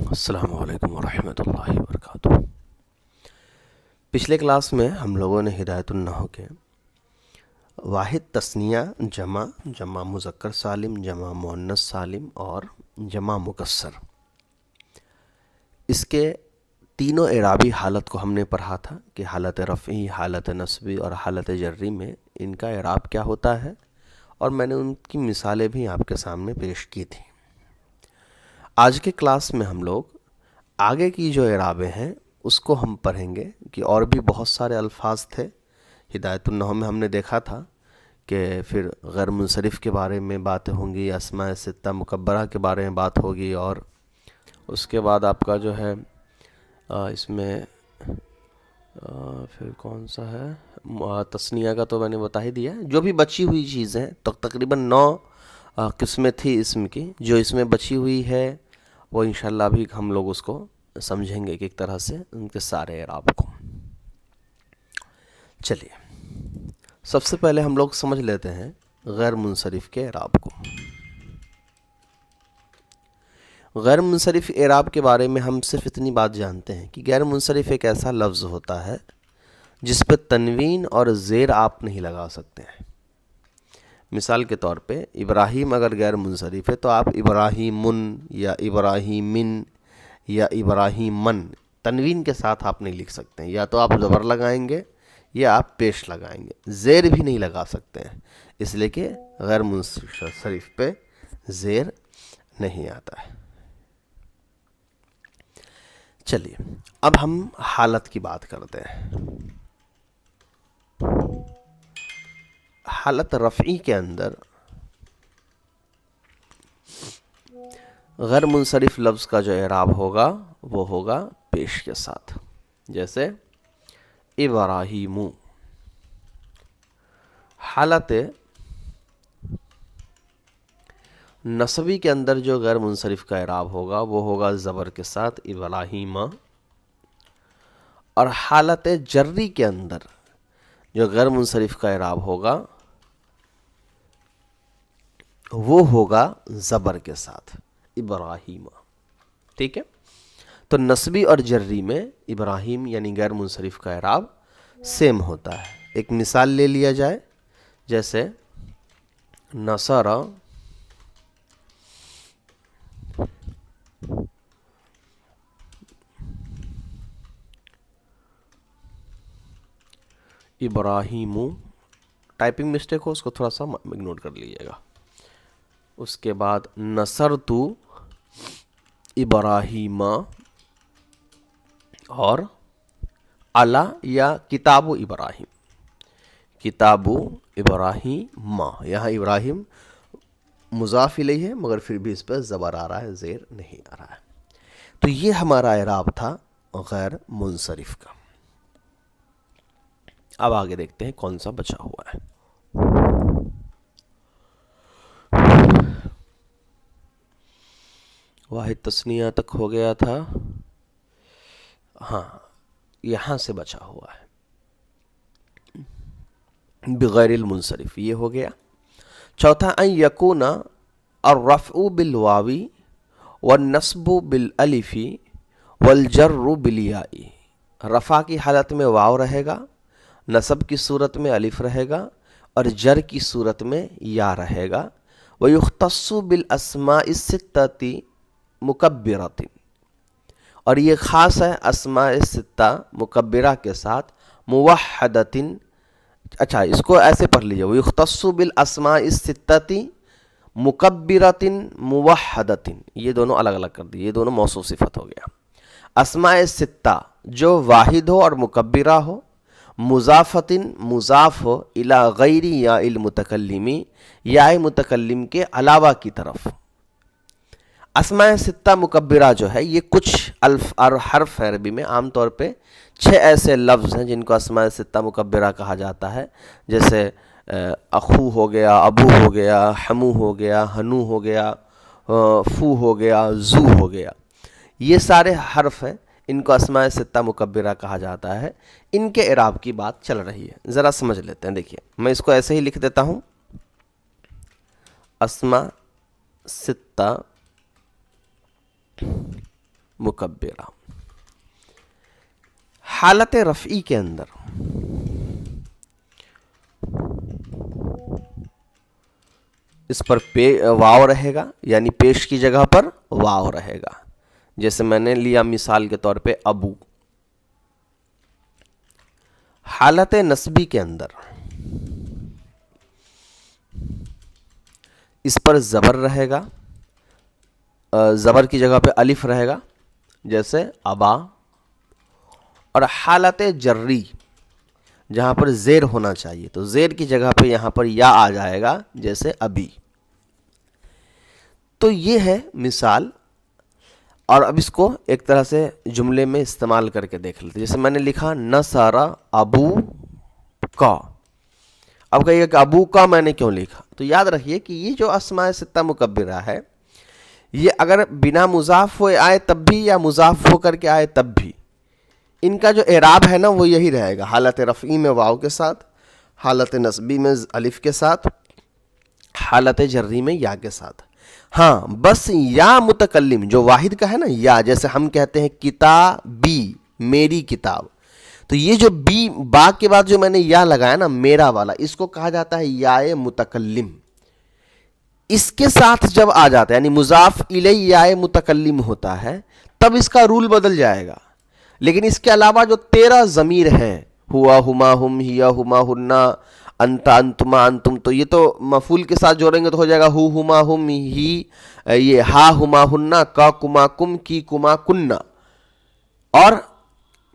السلام علیکم ورحمۃ اللہ وبرکاتہ۔ پچھلے کلاس میں ہم لوگوں نے ہدایت النحو کے واحد تثنیہ، جمع مذکر سالم، جمع مؤنث سالم اور جمع مکسر، اس کے تینوں اعرابی حالت کو ہم نے پڑھا تھا کہ حالت رفعی، حالت نصبی اور حالت جری میں ان کا اعراب کیا ہوتا ہے، اور میں نے ان کی مثالیں بھی آپ کے سامنے پیش کی تھیں۔ آج کے کلاس میں ہم لوگ آگے کی جو اعرابیں ہیں اس کو ہم پڑھیں گے کہ اور بھی بہت سارے الفاظ تھے۔ ہدایت النحو میں ہم نے دیکھا تھا کہ پھر غیر منصرف کے بارے میں باتیں ہوں گی، اسماء ستہ مکبرہ کے بارے میں بات ہوگی، اور اس کے بعد آپ کا جو ہے اس میں پھر کون سا ہے تثنیہ کا تو میں نے بتا ہی دیا۔ جو بھی بچی ہوئی چیزیں تو تقریباً 9 قسمیں تھی اسم کی، جو اس میں بچی ہوئی ہے وہ انشاءاللہ ابھی ہم لوگ اس کو سمجھیں گے کہ ایک طرح سے ان کے سارے اعراب کو۔ چلیے سب سے پہلے ہم لوگ سمجھ لیتے ہیں غیر منصرف کے اعراب کو۔ غیر منصرف اعراب کے بارے میں ہم صرف اتنی بات جانتے ہیں کہ غیر منصرف ایک ایسا لفظ ہوتا ہے جس پہ تنوین اور زیر آپ نہیں لگا سکتے ہیں۔ مثال کے طور پہ ابراہیم اگر غیر منصرف ہے تو آپ ابراہیمن یا ابراہیمن یا ابراہیمن تنوین کے ساتھ آپ نہیں لکھ سکتے ہیں، یا تو آپ زبر لگائیں گے یا آپ پیش لگائیں گے، زیر بھی نہیں لگا سکتے ہیں، اس لیے کہ غیر منصرف پہ زیر نہیں آتا ہے۔ چلیے اب ہم حالت کی بات کرتے ہیں۔ حالت رفعی کے اندر غیر منصرف لفظ کا جو اعراب ہوگا وہ ہوگا پیش کے ساتھ، جیسے ابراہیم۔ حالت نصبی کے اندر جو غیر منصرف کا اعراب ہوگا وہ ہوگا زبر کے ساتھ ابراہیم، اور حالت جری کے اندر جو غیر منصرف کا اعراب ہوگا وہ ہوگا زبر کے ساتھ ابراہیم۔ ٹھیک ہے، تو نصبی اور جری میں ابراہیم یعنی غیر منصرف کا اعراب سیم ہوتا ہے۔ ایک مثال لے لیا جائے، جیسے نصر ابراہیم، ٹائپنگ مسٹیک ہو اس کو تھوڑا سا اگنور کر لیجیے گا۔ اس کے بعد نصرت ابراہیم، اور علی یا کتاب ابراہیم، کتاب ابراہیم، یہاں ابراہیم مضاف الیہ ہے مگر پھر بھی اس پہ زبر آ رہا ہے، زیر نہیں آ رہا ہے۔ تو یہ ہمارا اعراب تھا غیر منصرف کا۔ اب آگے دیکھتے ہیں کون سا بچا ہوا ہے۔ واحد تثنیہ تک ہو گیا تھا، ہاں یہاں سے بچا ہوا ہے بغیر المنصرف، یہ ہو گیا۔ چوتھا ان یکون الرفع بالواو والنصب بالالف والجر بالیاء، رفع کی حالت میں واو رہے گا، نصب کی صورت میں الف رہے گا، اور جر کی صورت میں یا رہے گا۔ ویختص بالاسماء الستۃ مکبرۃ، اور یہ خاص ہے اسماء ستہ مکبرہ کے ساتھ موحدۃ۔ اچھا اس کو ایسے پڑھ لیجیے، ویختص بالاسماء الستۃ مکبرۃ موحدۃ، یہ دونوں الگ الگ کر دیے، یہ دونوں موصوف صفت ہو گیا۔ اسماء ستہ جو واحد ہو اور مکبرہ ہو، مضافۃ مضاف ہو الی غیر یا المتکلم، یا متکلم کے علاوہ کی طرف۔ اسماء ستہ مکبرہ جو ہے یہ کچھ حرف عربی میں عام طور پہ 6 ایسے لفظ ہیں جن کو اسماء ستہ مکبرہ کہا جاتا ہے، جیسے اخو ہو گیا، ابو ہو گیا، حمو ہو گیا، ہنو ہو گیا، فو ہو گیا، زو ہو گیا، یہ سارے حرف ہیں، ان کو اسماء ستہ مکبرہ کہا جاتا ہے۔ ان کے اعراب کی بات چل رہی ہے، ذرا سمجھ لیتے ہیں۔ دیکھیے میں اس کو ایسے ہی لکھ دیتا ہوں، اسماء ستہ مکبرہ. حالت رفعی کے اندر اس پر واو رہے گا، یعنی پیش کی جگہ پر واو رہے گا. جیسے میں نے لیا مثال کے طور پہ ابو. حالت نصبی کے اندر اس پر زبر رہے گا، زبر کی جگہ پہ الف رہے گا جیسے ابا. اور حالت جری جہاں پر زیر ہونا چاہیے تو زیر کی جگہ پہ یہاں پر یا آ جائے گا جیسے ابی. تو یہ ہے مثال. اور اب اس کو ایک طرح سے جملے میں استعمال کر کے دیکھ لیتے. جیسے میں نے لکھا نصر ابو کا. اب کہیے کہ ابو کا میں نے کیوں لکھا؟ تو یاد رکھیے کہ یہ جو اسماء ستہ مکبرہ ہے یہ اگر بنا مضاف ہوئے آئے تب بھی یا مضاف ہو کر کے آئے تب بھی ان کا جو اعراب ہے نا وہ یہی رہے گا. حالت رفعی میں واو کے ساتھ، حالت نصبی میں الف کے ساتھ، حالت جری میں یا کے ساتھ. ہاں بس یا متکلم جو واحد کا ہے نا یا، جیسے ہم کہتے ہیں کتابی میری کتاب، تو یہ جو بی با کے بعد جو میں نے یا لگایا نا میرا والا، اس کو کہا جاتا ہے یا متکلم. اس کے ساتھ جب آ جاتا ہے یعنی مضاف الیہ یا متکلم ہوتا ہے تب اس کا رول بدل جائے گا. لیکن اس کے علاوہ جو 13 ضمیر ہیں، ہوا ہما ہم ہیا ہما ہننا انتا انتما انتم، تو یہ تو مفعول کے ساتھ جوڑیں گے تو ہو جائے گا ہو ہما ہم ہی، یہ ہا ہما ہننا، کا کما کم، کی کما کننا. اور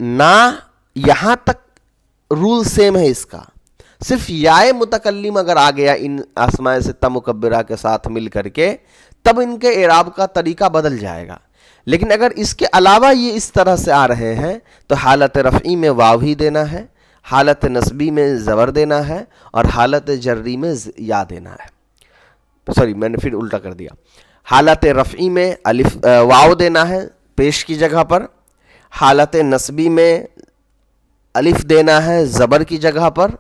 نہ یہاں تک رول سیم ہے اس کا، صرف یا متکلم اگر آ گیا ان اسماء ستہ مکبرہ کے ساتھ مل کر کے تب ان کے اعراب کا طریقہ بدل جائے گا. لیکن اگر اس کے علاوہ یہ اس طرح سے آ رہے ہیں تو حالت رفعی میں واو ہی دینا ہے، حالت نصبی میں زبر دینا ہے، اور حالت جری میں یا دینا ہے. سوری میں نے پھر الٹا کر دیا. حالت رفعی میں الف واو دینا ہے پیش کی جگہ پر، حالت نصبی میں الف دینا ہے زبر کی جگہ پر،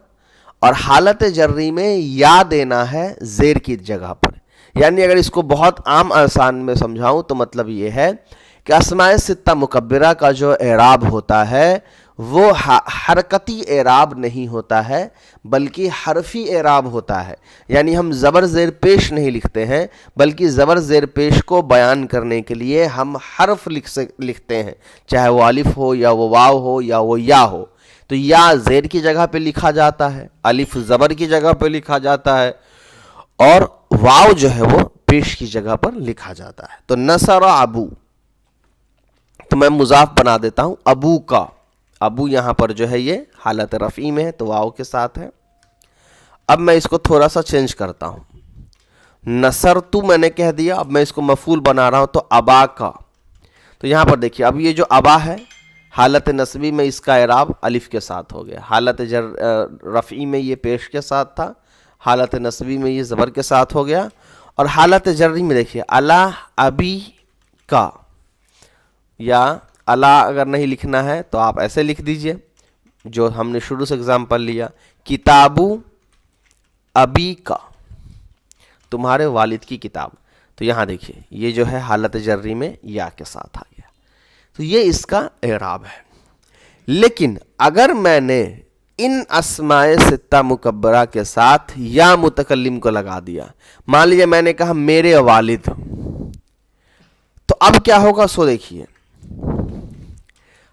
اور حالت جری میں یا دینا ہے زیر کی جگہ پر. یعنی اگر اس کو بہت عام آسان میں سمجھاؤں تو مطلب یہ ہے کہ اسماء ستہ مکبرہ کا جو اعراب ہوتا ہے وہ حرکتی اعراب نہیں ہوتا ہے بلکہ حرفی اعراب ہوتا ہے. یعنی ہم زبر زیر پیش نہیں لکھتے ہیں بلکہ زبر زیر پیش کو بیان کرنے کے لیے ہم حرف لکھتے ہیں، چاہے وہ الف ہو یا وہ واو ہو یا وہ یا ہو. تو یا زیر کی جگہ پہ لکھا جاتا ہے، الف زبر کی جگہ پہ لکھا جاتا ہے، اور واو جو ہے وہ پیش کی جگہ پر لکھا جاتا ہے. تو نصر ابو، تو میں مضاف بنا دیتا ہوں ابو کا. ابو یہاں پر جو ہے یہ حالت رفعی میں ہے تو واو کے ساتھ ہے. اب میں اس کو تھوڑا سا چینج کرتا ہوں. نصر تو میں نے کہہ دیا، اب میں اس کو مفعول بنا رہا ہوں تو ابا کا. تو یہاں پر دیکھیے اب یہ جو ابا ہے حالت نصبی میں اس کا اعراب الف کے ساتھ ہو گیا، حالت رفعی میں یہ پیش کے ساتھ تھا، حالت نصبی میں یہ زبر کے ساتھ ہو گیا، اور حالت جری میں دیکھیے اللہ ابی کا. یا اللہ اگر نہیں لکھنا ہے تو آپ ایسے لکھ دیجئے جو ہم نے شروع سے اگزامپل لیا، کتابو ابی کا، تمہارے والد کی کتاب. تو یہاں دیکھیے یہ جو ہے حالت جری میں یا کے ساتھ آ گیا. تو یہ اس کا اعراب ہے. لیکن اگر میں نے ان اسماء ستہ مکبرہ کے ساتھ یا متکلم کو لگا دیا، مان لیجیے میں نے کہا میرے والد، تو اب کیا ہوگا سو دیکھیے.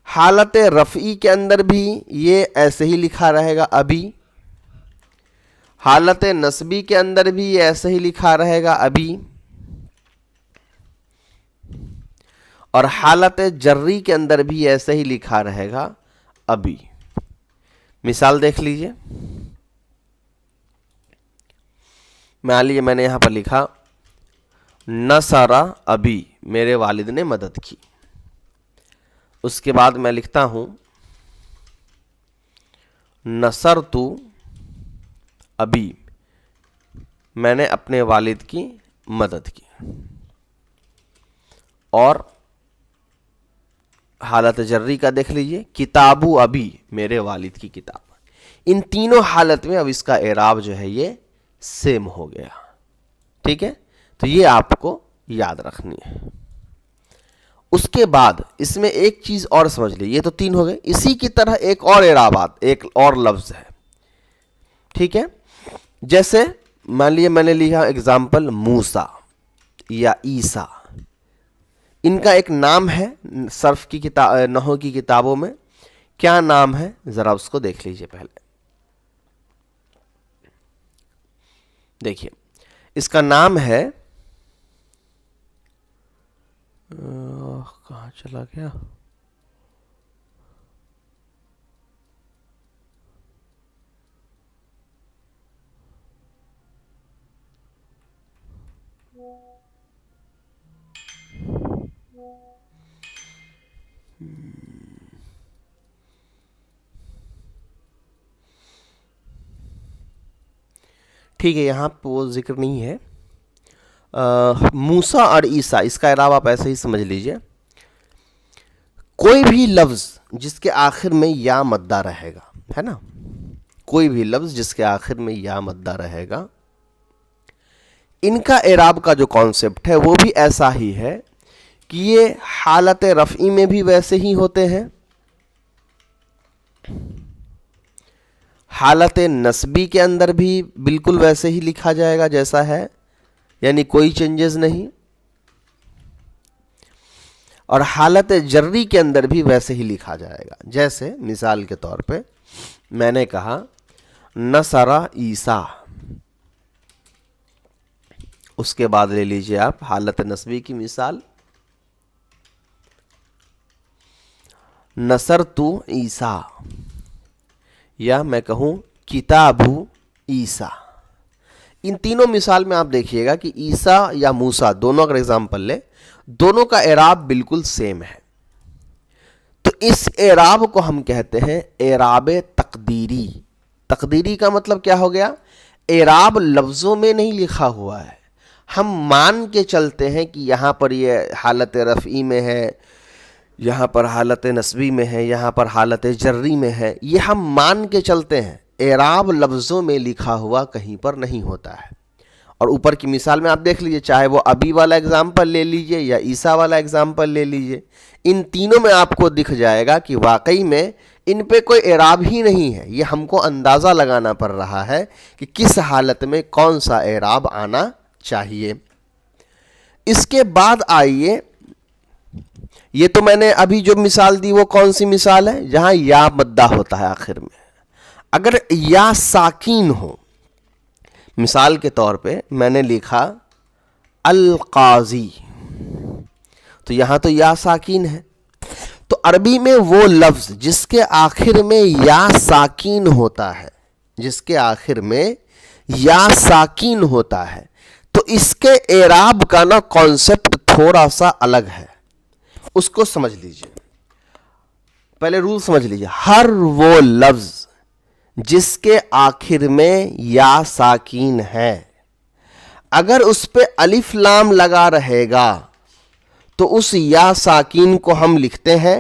حالت رفعی کے اندر بھی یہ ایسے ہی لکھا رہے گا ابھی، حالت نصبی کے اندر بھی یہ ایسے ہی لکھا رہے گا ابھی، اور حالت جری کے اندر بھی ایسے ہی لکھا رہے گا ابھی. مثال دیکھ لیجئے. مان لیجیے میں نے یہاں پر لکھا نصر ابی، میرے والد نے مدد کی. اس کے بعد میں لکھتا ہوں نصرت ابی، میں نے اپنے والد کی مدد کی. اور حالت جری کا دیکھ لیجئے کتابو ابی، میرے والد کی کتاب. ان تینوں حالت میں اب اس کا اعراب جو ہے یہ سیم ہو گیا. ٹھیک ہے، تو یہ آپ کو یاد رکھنی ہے. اس کے بعد اس میں ایک چیز اور سمجھ لیں، یہ تو 3 ہو گئے، اسی کی طرح ایک اور اعرابات، ایک اور لفظ ہے، ٹھیک ہے؟ جیسے مان لیے میں نے لکھا اگزامپل موسیٰ یا عیسیٰ، ان کا ایک نام ہے صرف کی کتاب، نحو کی کتابوں میں کیا نام ہے، ذرا اس کو دیکھ لیجئے پہلے۔ دیکھیے اس کا نام ہے کہاں چلا گیا، ٹھیک ہے یہاں پہ وہ ذکر نہیں ہے۔ موسیٰ اور عیسیٰ، اس کا اعراب آپ ایسے ہی سمجھ لیجئے، کوئی بھی لفظ جس کے آخر میں یا مدہ رہے گا، ہے نا، کوئی بھی لفظ جس کے آخر میں یا مدہ رہے گا، ان کا اعراب کا جو کانسیپٹ ہے وہ بھی ایسا ہی ہے کہ یہ حالت رفعی میں بھی ویسے ہی ہوتے ہیں، حالت نصبی کے اندر بھی بالکل ویسے ہی لکھا جائے گا جیسا ہے، یعنی کوئی چینجز نہیں، اور حالت جری کے اندر بھی ویسے ہی لکھا جائے گا۔ جیسے مثال کے طور پہ میں نے کہا نصر عیسیٰ، اس کے بعد لے لیجئے آپ حالت نصبی کی مثال، نصرت عیسیٰ، یا میں کہوں کتاب عیسیٰ۔ ان تینوں مثال میں آپ دیکھیے گا کہ عیسیٰ یا موسیٰ دونوں اگر اگزامپل لے، دونوں کا اعراب بالکل سیم ہے۔ تو اس اعراب کو ہم کہتے ہیں اعراب تقدیری۔ تقدیری کا مطلب کیا ہو گیا؟ اعراب لفظوں میں نہیں لکھا ہوا ہے، ہم مان کے چلتے ہیں کہ یہاں پر یہ حالت رفعی میں ہے، یہاں پر حالت نصبی میں ہے، یہاں پر حالت جری میں ہے، یہ ہم مان کے چلتے ہیں، اعراب لفظوں میں لکھا ہوا کہیں پر نہیں ہوتا ہے۔ اور اوپر کی مثال میں آپ دیکھ لیجئے، چاہے وہ ابی والا اگزامپل لے لیجئے یا عیسیٰ والا اگزامپل لے لیجئے، ان تینوں میں آپ کو دکھ جائے گا کہ واقعی میں ان پہ کوئی اعراب ہی نہیں ہے، یہ ہم کو اندازہ لگانا پڑ رہا ہے کہ کس حالت میں کون سا اعراب آنا چاہیے۔ اس کے بعد آئیے، یہ تو میں نے ابھی جو مثال دی وہ کون سی مثال ہے؟ جہاں یا مدہ ہوتا ہے آخر میں۔ اگر یا ساکین ہو، مثال کے طور پہ میں نے لکھا القاضی، تو یہاں تو یا ساکین ہے، تو عربی میں وہ لفظ جس کے آخر میں یا ساکین ہوتا ہے، جس کے آخر میں یا ساکین ہوتا ہے، تو اس کے اعراب کا نا کانسیپٹ تھوڑا سا الگ ہے، اس کو سمجھ لیجئے۔ پہلے رول سمجھ لیجئے، ہر وہ لفظ جس کے آخر میں یا ساکین ہے، اگر اس پہ الف لام لگا رہے گا تو اس یا ساکین کو ہم لکھتے ہیں،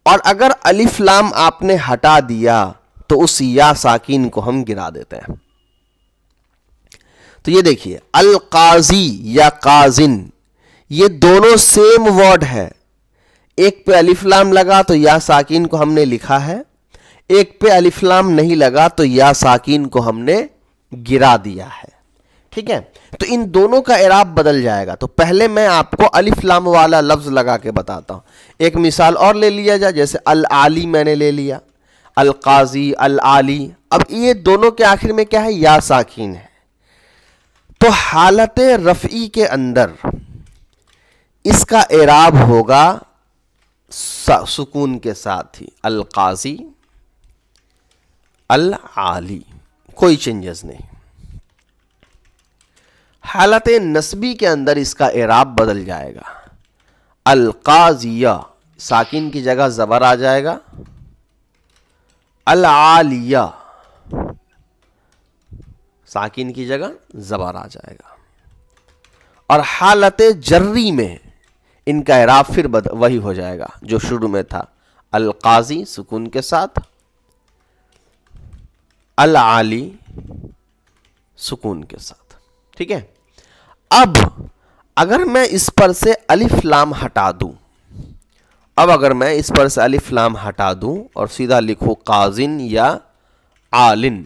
اور اگر الف لام آپ نے ہٹا دیا تو اس یا ساکین کو ہم گرا دیتے ہیں۔ تو یہ دیکھیے القاضی یا قاضن، یہ دونوں سیم ورڈ ہے، ایک پہ الف لام لگا تو یا ساکین کو ہم نے لکھا ہے، ایک پہ الف لام نہیں لگا تو یا ساکین کو ہم نے گرا دیا ہے، ٹھیک ہے؟ تو ان دونوں کا اعراب بدل جائے گا۔ تو پہلے میں آپ کو الف لام والا لفظ لگا کے بتاتا ہوں۔ ایک مثال اور لے لیا جائے، جیسے العالی میں نے لے لیا، القاضی، العالی، اب یہ دونوں کے آخر میں کیا ہے؟ یا ساکین ہے۔ تو حالت رفعی کے اندر اس کا اعراب ہوگا سکون کے ساتھ ہی، القاضی، العالی، کوئی چینجز نہیں۔ حالت نصبی کے اندر اس کا اعراب بدل جائے گا، القاضیہ، ساکن کی جگہ زبر آ جائے گا، العالیہ، ساکن کی جگہ زبر آ جائے گا۔ اور حالت جری میں ان کا اعراب پھر وہی ہو جائے گا جو شروع میں تھا، القاضی سکون کے ساتھ، العالی سکون کے ساتھ، ٹھیک ہے؟ اب اگر میں اس پر سے الف لام ہٹا دوں، اب اگر میں اس پر سے الف لام ہٹا دوں اور سیدھا لکھوں قاضن یا عالن،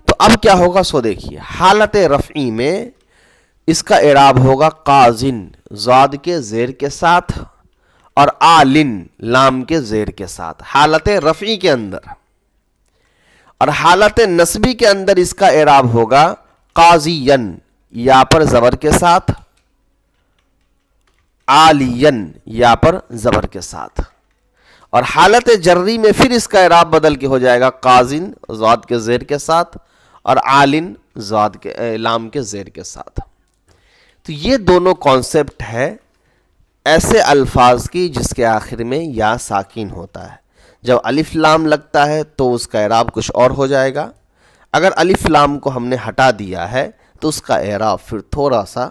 تو اب کیا ہوگا؟ سو دیکھیے، حالت رفعی میں اس کا اعراب ہوگا قاضن زاد کے زیر کے ساتھ اور عالن لام کے زیر کے ساتھ، حالت رفعی کے اندر. اور حالت نصبی کے اندر اس کا اعراب ہوگا قاضین یا پر زبر کے ساتھ، عالین یا پر زبر کے ساتھ. اور حالت جری میں پھر اس کا اعراب بدل کے ہو جائے گا قاضن زاد کے زیر کے ساتھ اور عالن زاد کے لام کے زیر کے ساتھ. تو یہ دونوں کانسیپٹ ہے ایسے الفاظ کی جس کے آخر میں یا ساکن ہوتا ہے. جب الف لام لگتا ہے تو اس کا اعراب کچھ اور ہو جائے گا، اگر الف لام کو ہم نے ہٹا دیا ہے تو اس کا اعراب پھر تھوڑا سا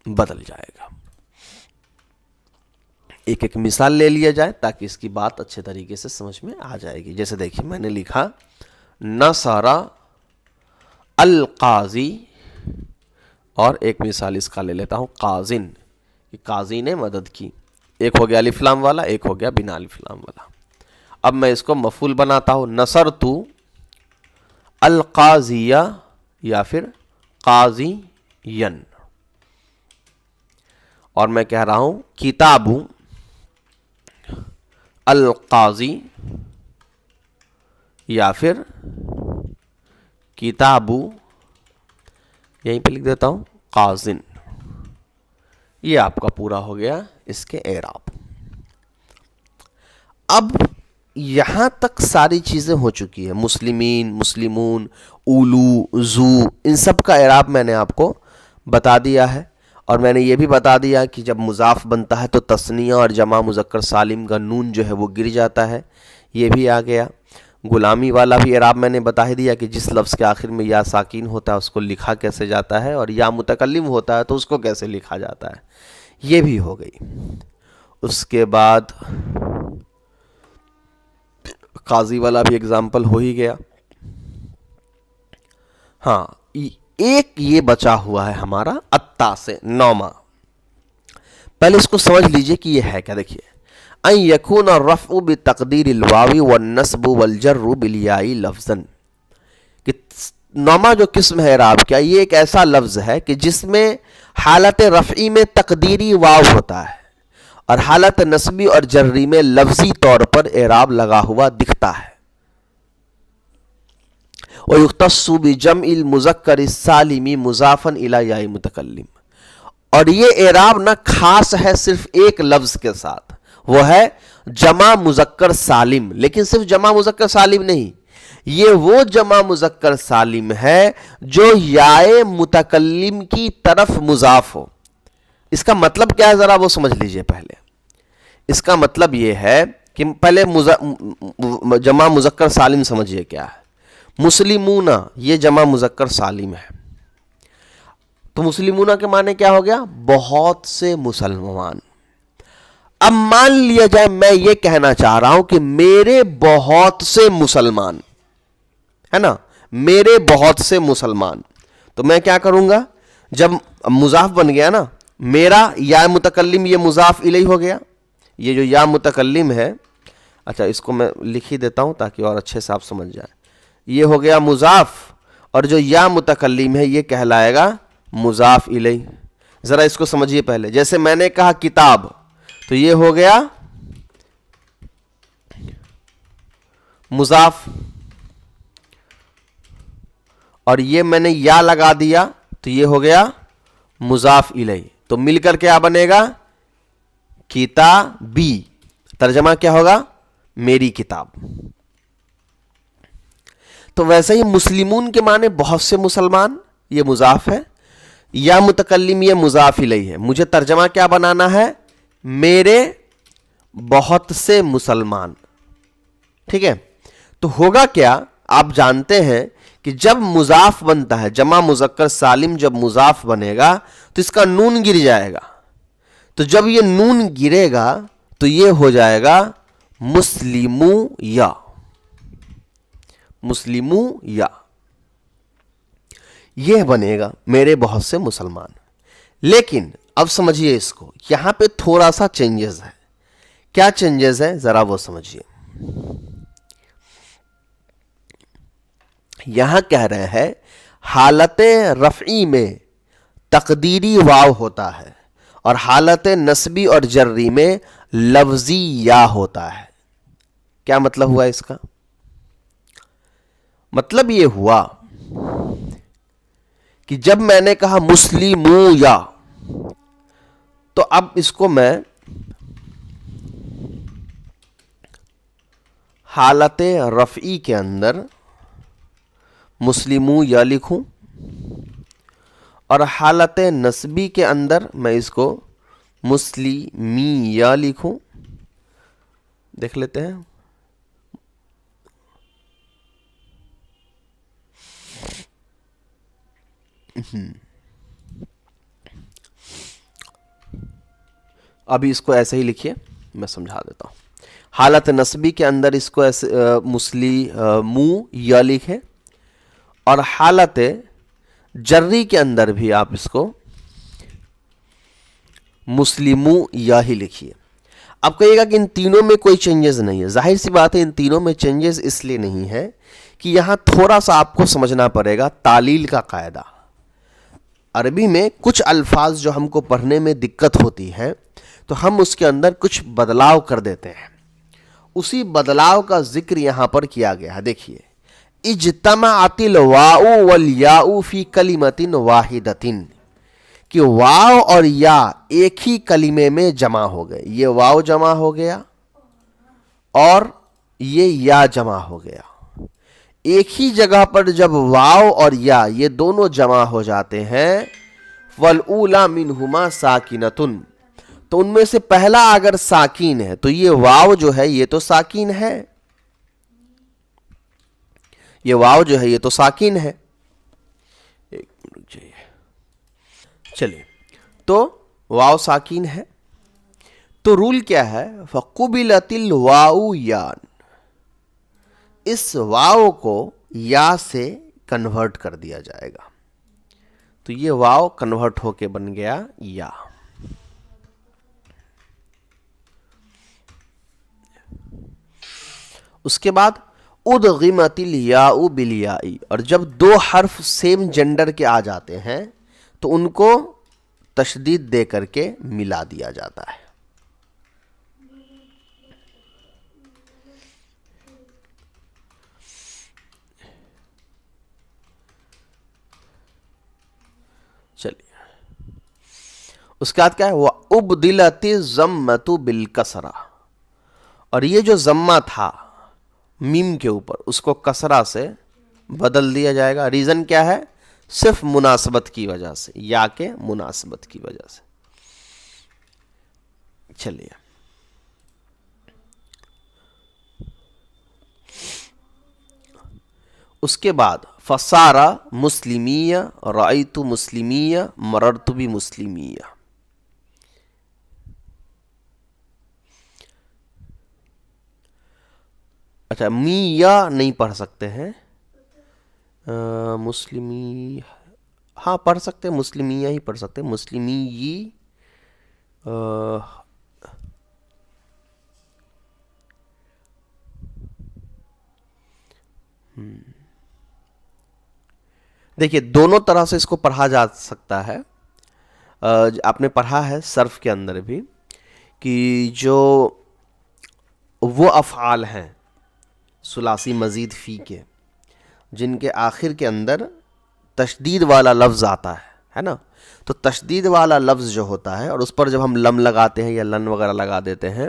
بدل جائے گا. ایک ایک مثال لے لیا جائے تاکہ اس کی بات اچھے طریقے سے سمجھ میں آ جائے گی. جیسے دیکھیے میں نے لکھا نصر القاضی، اور ایک مثال اس کا لے لیتا ہوں قاضن، قاضی نے مدد کی. ایک ہو گیا الف لام والا، ایک ہو گیا بنا الف لام والا. اب میں اس کو مفعول بناتا ہوں، نصرت القاضیہ یا پھر قاضین. اور میں کہہ رہا ہوں کتاب القاضی یا پھر کتاب، یہیں پہ لکھ دیتا ہوں قاضن. یہ آپ کا پورا ہو گیا اس کے اعراب. اب یہاں تک ساری چیزیں ہو چکی ہیں، مسلمین، مسلمون، اولو، زو، ان سب کا اعراب میں نے آپ کو بتا دیا ہے. اور میں نے یہ بھی بتا دیا کہ جب مضاف بنتا ہے تو تثنیہ اور جمع مذکر سالم کا نون جو ہے وہ گر جاتا ہے، یہ بھی آ گیا. غلامی والا بھی اعراب میں نے بتا ہی دیا کہ جس لفظ کے آخر میں یا ساکن ہوتا ہے اس کو لکھا کیسے جاتا ہے، اور یا متکلم ہوتا ہے تو اس کو کیسے لکھا جاتا ہے، یہ بھی ہو گئی. اس کے بعد قاضی والا بھی اگزامپل ہو ہی گیا. ہاں، ایک یہ بچا ہوا ہے ہمارا اتا سے نوما. پہلے اس کو سمجھ لیجئے کہ یہ ہے کیا. دیکھیے، ان یکون الرفع بتقدیر الواو والنصب والجر بالیاء لفظا، کہ نوما جو قسم ہے اعراب کیا، یہ ایک ایسا لفظ ہے کہ جس میں حالت رفعی میں تقدیری واو ہوتا ہے اور حالت نصبی اور جری میں لفظی طور پر اعراب لگا ہوا دکھتا ہے. وَيُخْتَصُّ بِجَمْعِ الْمُذَكَّرِ السَّالِمِ مُضَافًا إِلَى يَاءِ مُتَكَلِّمٍ. اور یہ اعراب نہ خاص ہے صرف ایک لفظ کے ساتھ، وہ ہے جمع مذکر سالم. لیکن صرف جمع مذکر سالم نہیں، یہ وہ جمع مذکر سالم ہے جو یائے متکلم کی طرف مضاف ہو. اس کا مطلب کیا ہے ذرا وہ سمجھ لیجئے. پہلے اس کا مطلب یہ ہے کہ پہلے جمع مذکر سالم سمجھئے کیا ہے. مسلمون یہ جمع مذکر سالم ہے، تو مسلمون کے معنی کیا ہو گیا؟ بہت سے مسلمان. اب مان لیا جائے میں یہ کہنا چاہ رہا ہوں کہ میرے بہت سے مسلمان ہے نا، میرے بہت سے مسلمان. تو میں کیا کروں گا؟ جب مضاف بن گیا نا، میرا یا متکلم یہ مضاف الیہ ہو گیا. یہ جو یا متکلم ہے، اچھا اس کو میں لکھ ہی دیتا ہوں تاکہ اور اچھے سے آپ سمجھ جائیں. یہ ہو گیا مضاف، اور جو یا متکلم ہے یہ کہلائے گا مضاف الیہ. ذرا اس کو سمجھیے پہلے. جیسے میں نے کہا کتاب، تو یہ ہو گیا مضاف، اور یہ میں نے یا لگا دیا تو یہ ہو گیا مضاف الیہ. تو مل کر کیا بنے گا؟ کتابی. ترجمہ کیا ہوگا؟ میری کتاب. تو ویسے ہی مسلمون کے معنی بہت سے مسلمان، یہ مضاف ہے. یا متکلم یہ مضاف الیہ ہے. مجھے ترجمہ کیا بنانا ہے؟ میرے بہت سے مسلمان. ٹھیک ہے. تو ہوگا کیا؟ آپ جانتے ہیں کہ جب مضاف بنتا ہے، جمع مذکر سالم جب مضاف بنے گا تو اس کا نون گر جائے گا. تو جب یہ نون گرے گا تو یہ ہو جائے گا مسلمو یا. مسلمو یا یہ بنے گا میرے بہت سے مسلمان. لیکن اب سمجھیے اس کو، یہاں پہ تھوڑا سا چینجز ہے. کیا چینجز ہے ذرا وہ سمجھیے. یہاں کہہ رہے ہیں حالت رفعی میں تقدیری واو ہوتا ہے اور حالت نسبی اور جری میں لفظی یا ہوتا ہے. کیا مطلب ہوا اس کا؟ مطلب یہ ہوا کہ جب میں نے کہا مسلمو یا، تو اب اس کو میں حالت رفعی کے اندر مسلمو یا لکھوں اور حالت نسبی کے اندر میں اس کو مسلمی یا لکھوں. دیکھ لیتے ہیں. ابھی اس کو ایسے ہی لکھیے، میں سمجھا دیتا ہوں. حالت نسبی کے اندر اس کو ایسے مسلمو یا لکھیں اور حالت جری کے اندر بھی آپ اس کو مسلمو یا ہی لکھیے. اب کہیے گا کہ ان تینوں میں کوئی چینجز نہیں ہے. ظاہر سی بات ہے ان تینوں میں چینجز اس لیے نہیں ہے کہ یہاں تھوڑا سا آپ کو سمجھنا پڑے گا تعلیل کا قاعدہ. عربی میں کچھ الفاظ جو ہم کو پڑھنے میں دقت ہوتی ہے تو ہم اس کے اندر کچھ بدلاؤ کر دیتے ہیں. اسی بدلاؤ کا ذکر یہاں پر کیا گیا ہے. دیکھیے اجتمعت الواؤ والیاء فی کلمۃ واحدۃ، کہ واو اور یا ایک ہی کلمے میں جمع ہو گئے. یہ واو جمع ہو گیا اور یہ یا جمع ہو گیا. ایک ہی جگہ پر جب واو اور یا یہ دونوں جمع ہو جاتے ہیں، والاولی منہما ساکنۃ، تو ان میں سے پہلا اگر ساکین ہے تو یہ واو جو ہے یہ تو ساکین ہے، یہ واو جو ہے یہ تو ساکین ہے. ایک منٹ چاہیے. چلیے تو واو ساکین ہے تو رول کیا ہے؟ فقبلت الواو یا، اس واو کو یا سے کنورٹ کر دیا جائے گا. تو یہ واو کنورٹ ہو کے بن گیا یا. اس کے بعد ادغمت الیاء بالیاء، اور جب دو حرف سیم جنڈر کے آ جاتے ہیں تو ان کو تشدید دے کر کے ملا دیا جاتا ہے. چلیے اس کے بعد کیا ہے؟ وَأُبْدِلَتِ الضَّمَّةُ بِالْكَسْرَةِ، اور یہ جو ضمہ تھا میم کے اوپر اس کو کسرہ سے بدل دیا جائے گا. ریزن کیا ہے؟ صرف مناسبت کی وجہ سے، یا کے مناسبت کی وجہ سے. چلیے اس کے بعد فصارا مسلمیہ، رأیت مسلمیہ، مررت بمسلمیہ. اچھا میہ نہیں پڑھ سکتے ہیں، مسلمی ہاں پڑھ سکتے ہیں، مسلمیہ ہی پڑھ سکتے ہیں. مسلمی دیکھیے دونوں طرح سے اس کو پڑھا جا سکتا ہے. آپ نے پڑھا ہے صرف کے اندر بھی کہ جو وہ افعال ہیں ثلاثی مزید فی کے جن کے آخر کے اندر تشدید والا لفظ آتا ہے نا، تو تشدید والا لفظ جو ہوتا ہے اور اس پر جب ہم لم لگاتے ہیں یا لن وغیرہ لگا دیتے ہیں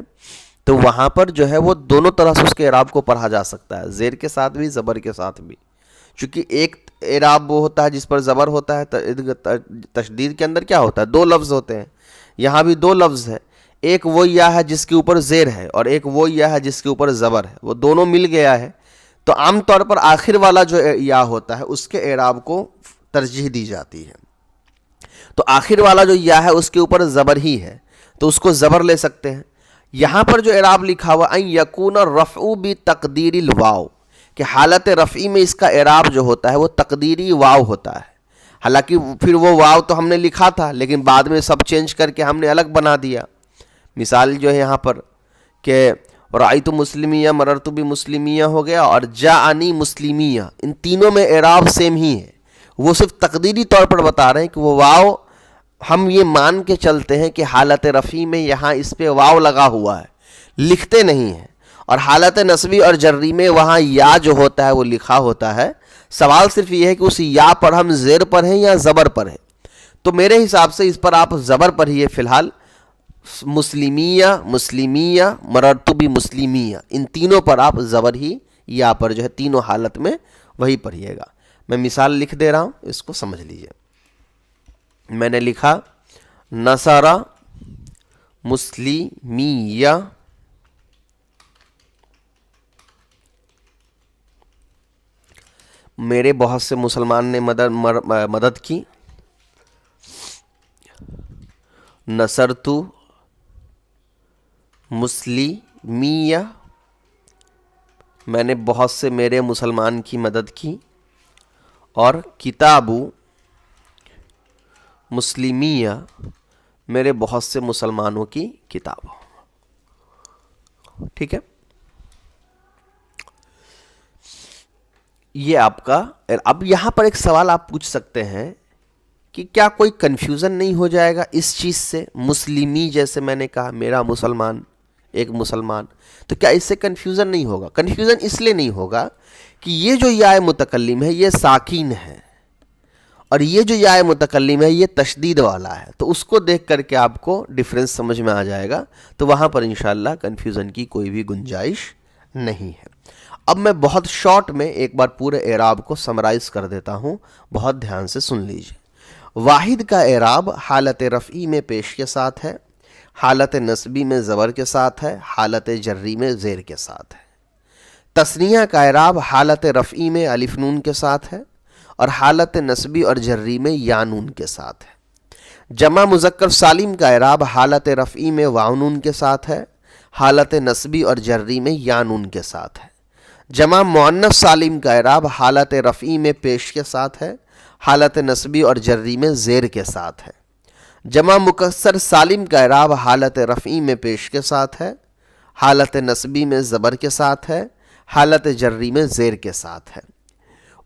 تو وہاں پر جو ہے وہ دونوں طرح سے اس کے اعراب کو پڑھا جا سکتا ہے، زیر کے ساتھ بھی زبر کے ساتھ بھی. چونکہ ایک اعراب وہ ہوتا ہے جس پر زبر ہوتا ہے، تشدید کے اندر کیا ہوتا ہے؟ دو لفظ ہوتے ہیں. یہاں بھی دو لفظ ہے، ایک وہ یا ہے جس کے اوپر زیر ہے اور ایک وہ یا ہے جس کے اوپر زبر ہے، وہ دونوں مل گیا ہے. تو عام طور پر آخر والا جو یا ہوتا ہے اس کے اعراب کو ترجیح دی جاتی ہے. تو آخر والا جو یا ہے اس کے اوپر زبر ہی ہے تو اس کو زبر لے سکتے ہیں. یہاں پر جو اعراب لکھا ہوا ان یکون الرفع بتقدیر الواو، کہ حالت رفعی میں اس کا اعراب جو ہوتا ہے وہ تقدیری واو ہوتا ہے. حالانکہ پھر وہ واو تو ہم نے لکھا تھا لیکن بعد میں سب چینج کر کے ہم نے الگ بنا دیا. مثال جو ہے یہاں پر کہ رأیت مسلمیہ مررت بمسلمیہ ہو گیا اور جاءنی مسلمیہ، ان تینوں میں اعراب سیم ہی ہے. وہ صرف تقدیری طور پر بتا رہے ہیں کہ وہ واو ہم یہ مان کے چلتے ہیں کہ حالت رفعی میں یہاں اس پہ واو لگا ہوا ہے، لکھتے نہیں ہیں، اور حالت نصبی اور جری میں وہاں یا جو ہوتا ہے وہ لکھا ہوتا ہے. سوال صرف یہ ہے کہ اس یا پر ہم زیر پر ہیں یا زبر پر ہیں. تو میرے حساب سے اس پر آپ زبر پر ہی ہے فی الحال. مسلمیہ، مسلمیہ، مررت بمسلمیہ، ان تینوں پر آپ زبر ہی یا پر جو ہے تینوں حالت میں وہی پڑھیے گا. میں مثال لکھ دے رہا ہوں، اس کو سمجھ لیجئے. میں نے لکھا نصارہ مسلمیہ میرے بہت سے مسلمان نے مدد کی. نصرتو مسلمیہ، میں نے بہت سے میرے مسلمان کی مدد کی. اور کتابو مسلمیہ، میرے بہت سے مسلمانوں کی کتاب. ٹھیک ہے، یہ آپ کا. اب یہاں پر ایک سوال آپ پوچھ سکتے ہیں کہ کیا کوئی کنفیوژن نہیں ہو جائے گا اس چیز سے؟ مسلمی جیسے میں نے کہا میرا مسلمان، ایک مسلمان، تو کیا اس سے کنفیوژن نہیں ہوگا؟ کنفیوژن اس لیے نہیں ہوگا کہ یہ جو یا متکلم ہے یہ ساکین ہے، اور یہ جو یا متکلم ہے یہ تشدید والا ہے. تو اس کو دیکھ کر کے آپ کو ڈفرینس سمجھ میں آ جائے گا. تو وہاں پر انشاءاللہ کنفیوژن کی کوئی بھی گنجائش نہیں ہے. اب میں بہت شارٹ میں ایک بار پورے اعراب کو سمرائز کر دیتا ہوں، بہت دھیان سے سن لیجیے. واحد کا اعراب حالت رفعی میں پیش کے ساتھ ہے، حالت نصبی میں زبر کے ساتھ ہے، حالت جری میں زیر کے ساتھ ہے. تثنیہ کا اعراب حالت رفعی میں الف نون کے ساتھ ہے اور حالت نصبی اور جری میں یا نون کے ساتھ ہے. جمع مذکر سالم کا اعراب حالت رفعی میں واو نون کے ساتھ ہے، حالت نصبی اور جری میں یا نون کے ساتھ ہے. جمع مؤنث سالم کا اعراب حالت رفعی میں پیش کے ساتھ ہے، حالت نصبی اور جری میں زیر کے ساتھ ہے. جمع مکسر سالم کا اعراب حالت رفعی میں پیش کے ساتھ ہے، حالت نصبی میں زبر کے ساتھ ہے، حالت جری میں زیر کے ساتھ ہے.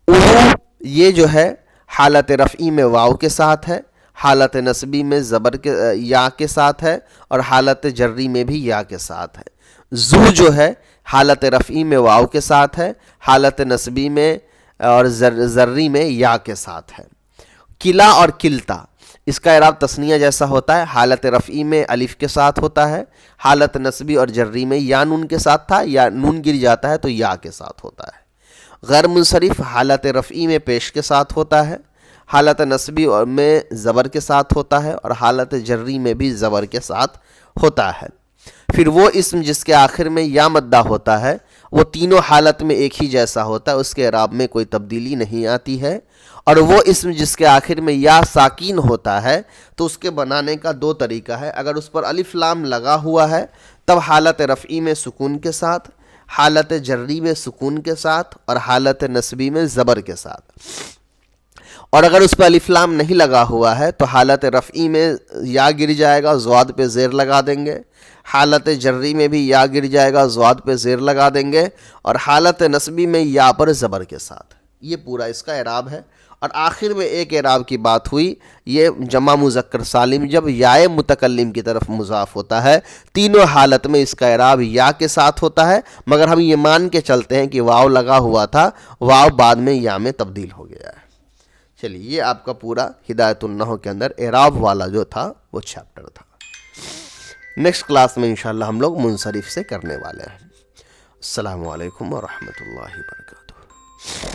اولو یہ جو ہے حالت رفعی میں واو کے ساتھ ہے، حالت نصبی میں زبر کے یا کے ساتھ ہے اور حالت جری میں بھی یا کے ساتھ ہے. زو جو ہے حالت رفعی میں واو کے ساتھ ہے، حالت نصبی میں اور ذری میں یا کے ساتھ ہے. کلا اور کلتا اس کا اعراب تثنیہ جیسا ہوتا ہے، حالت رفعی میں الف کے ساتھ ہوتا ہے، حالت نصبی اور جری میں یا نون کے ساتھ تھا، یا نون گر جاتا ہے تو یا کے ساتھ ہوتا ہے. غیر منصرف حالت رفعی میں پیش کے ساتھ ہوتا ہے، حالت نصبی میں زبر کے ساتھ ہوتا ہے اور حالت جری میں بھی زبر کے ساتھ ہوتا ہے. پھر وہ اسم جس کے آخر میں یا مدہ ہوتا ہے وہ تینوں حالت میں ایک ہی جیسا ہوتا ہے، اس کے اعراب میں کوئی تبدیلی نہیں آتی ہے. اور وہ اسم جس کے آخر میں یا ساکین ہوتا ہے تو اس کے بنانے کا دو طریقہ ہے. اگر اس پر الف لام لگا ہوا ہے تب حالت رفعی میں سکون کے ساتھ، حالت جری میں سکون کے ساتھ اور حالت نصبی میں زبر کے ساتھ. اور اگر اس پہ الف لام نہیں لگا ہوا ہے تو حالت رفعی میں یا گر جائے گا، زواد پہ زیر لگا دیں گے، حالت جری میں بھی یا گر جائے گا، زواد پہ زیر لگا دیں گے، اور حالت نصبی میں یا پر زبر کے ساتھ. یہ پورا اس کا اعراب ہے. اور آخر میں ایک اعراب کی بات ہوئی، یہ جمع مذکر سالم جب یا متکلم کی طرف مضاف ہوتا ہے تینوں حالت میں اس کا اعراب یا کے ساتھ ہوتا ہے، مگر ہم یہ مان کے چلتے ہیں کہ واو لگا ہوا تھا، واو بعد میں یا میں تبدیل ہو گیا ہے. چلیے یہ آپ کا پورا ہدایت النحو کے اندر اعراب والا جو تھا وہ چیپٹر تھا. نیکسٹ کلاس میں انشاءاللہ ہم لوگ منصرف سے کرنے والے ہیں. السلام علیکم ورحمۃ اللہ وبرکاتہ.